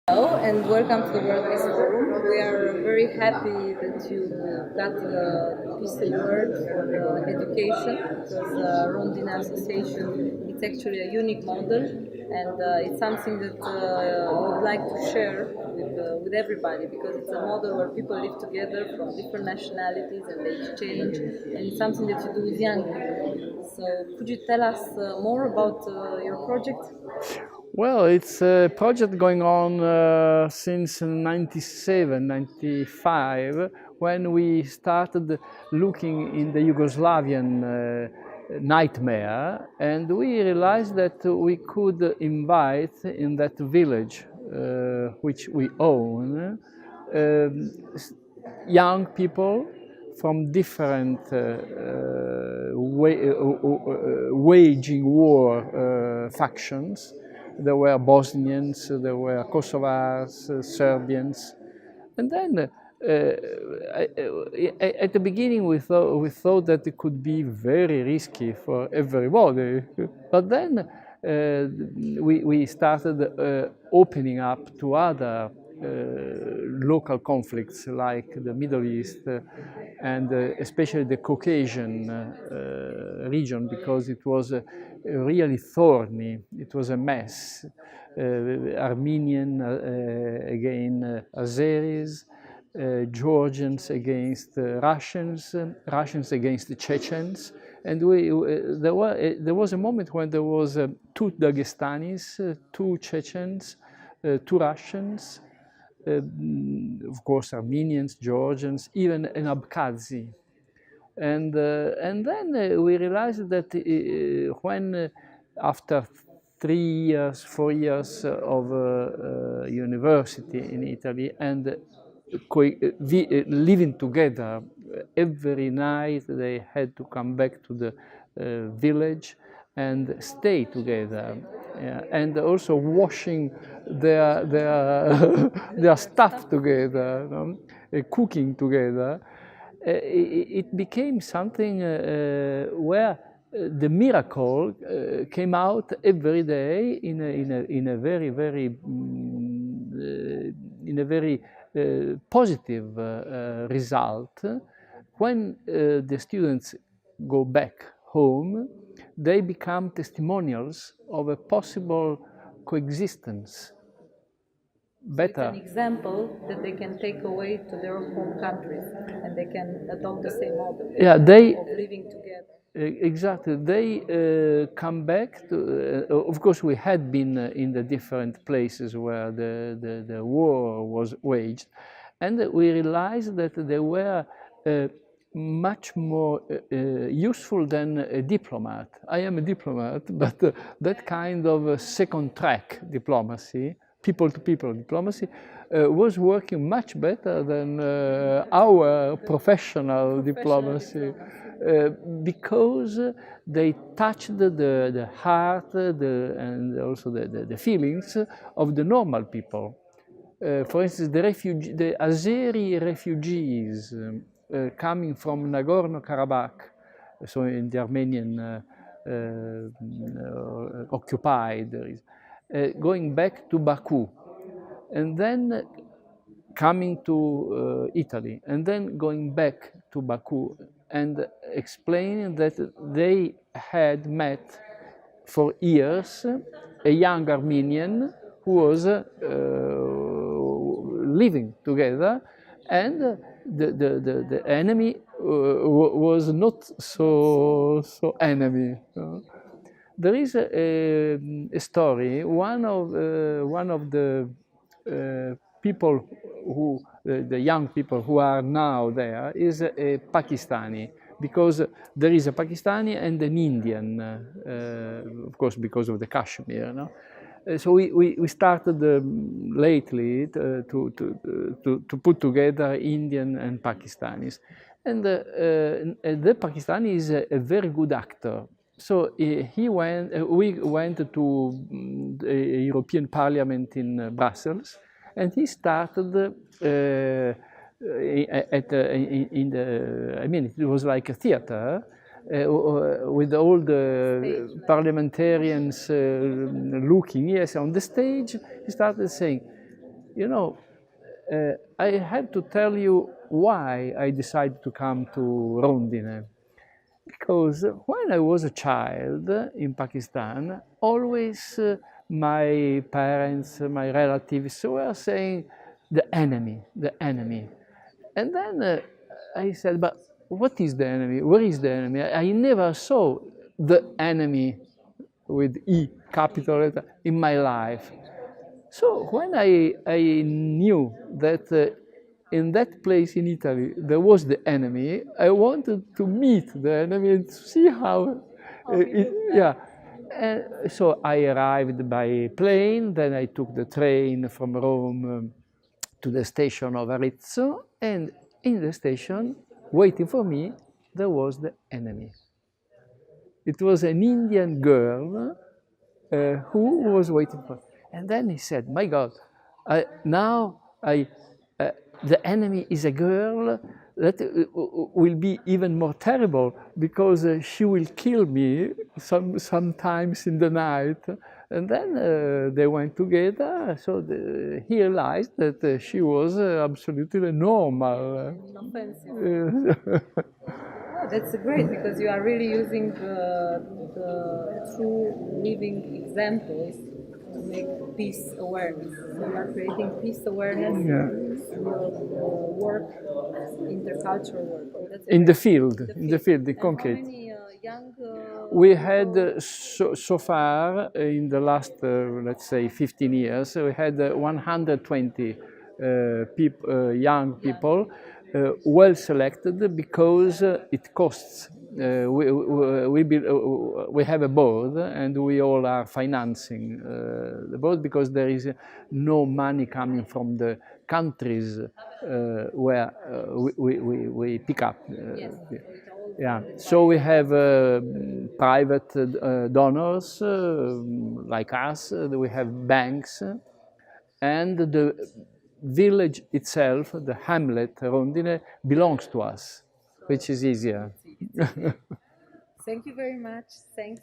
Hello and welcome to the World Peace Forum. We are very happy that you got the Peace Award for education because Rondine Association it's actually a unique model and it's something that we would like to share with everybody because it's a model where people live together from different nationalities and they exchange and it's something that you do with young people. So could you tell us more about your project? Well, it's a project going on since 97, 95, when we started looking in the Yugoslavian nightmare, and we realized that we could invite in that village, which we own, young people from different waging war factions. There were Bosnians, there were Kosovars, Serbians, and then at the beginning we thought that it could be very risky for everybody, but then we started opening up to other local conflicts like the Middle East and especially the Caucasian region because it was really thorny. It was a mess. Armenian against Azeris, Georgians against Russians, Russians against the Chechens. And there was a moment when there was two Dagestanis, two Chechens, two Russians, of course Armenians, Georgians, even an Abkhazi. And then we realized that when after 3 years, 4 years of university in Italy and living together every night, they had to come back to the village and stay together, and also washing their their stuff together, cooking together. It became something where the miracle came out every day in a very positive result. When the students go back home, they become testimonials of a possible coexistence. So it's an Better. example that they can take away to their home countries and they can adopt the same model Yeah, they of living together. exactly. They come back to. Of course, we had been in the different places where the war was waged, and we realized that they were much more useful than a diplomat. I am a diplomat, but that kind of second track diplomacy, people to people diplomacy, was working much better than our professional diplomacy. Because they touched the heart and also the feelings of the normal people. For instance, the Azeri refugees coming from Nagorno-Karabakh, so in the Armenian occupied, going back to Baku, and then coming to Italy, and then going back to Baku and explaining that they had met for years a young Armenian who was living together, and the enemy was not so enemy. There is a story. One of the people who the young people who are now there is a Pakistani, because there is a Pakistani and an Indian, of course, because of the Kashmir. No? So we started lately to put together Indian and Pakistanis. And the Pakistani is a very good actor. So we went to the European Parliament in Brussels, and he started in the, I mean, it was like a theater with all the parliamentarians looking, yes, on the stage. He started saying, you know, I have to tell you why I decided to come to Rondine. Because when I was a child in Pakistan, always my parents, my relatives were saying, the enemy, the enemy. And then I said, but what is the enemy? Where is the enemy? I never saw the enemy with E, capital letter, in my life. So when I knew that in that place in Italy there was the enemy, I wanted to meet the enemy and to see how yeah. And so I arrived by plane, then I took the train from Rome to the station of Arezzo, and in the station, waiting for me, there was the enemy. It was an Indian girl who was waiting for. And then he said, "My God, now the enemy is a girl. That will be even more terrible because she will kill me sometimes in the night." And then they went together. So he realized that she was absolutely normal. Offensive. That's great because you are really using the true living examples to make peace awareness. So you are creating peace awareness Yeah. in your work, intercultural work. That's In great. the field, in the field, the And concrete. how many young We had so far in the last, let's say, 15 years, we had 120 young people, well selected because it costs. We have a board and we all are financing the board because there is no money coming from the countries where we pick up. Yes. Yeah, so we have private donors like us, we have banks, and the village itself, the hamlet Rondine, belongs to us, which is easier. Thank you very much. Thanks.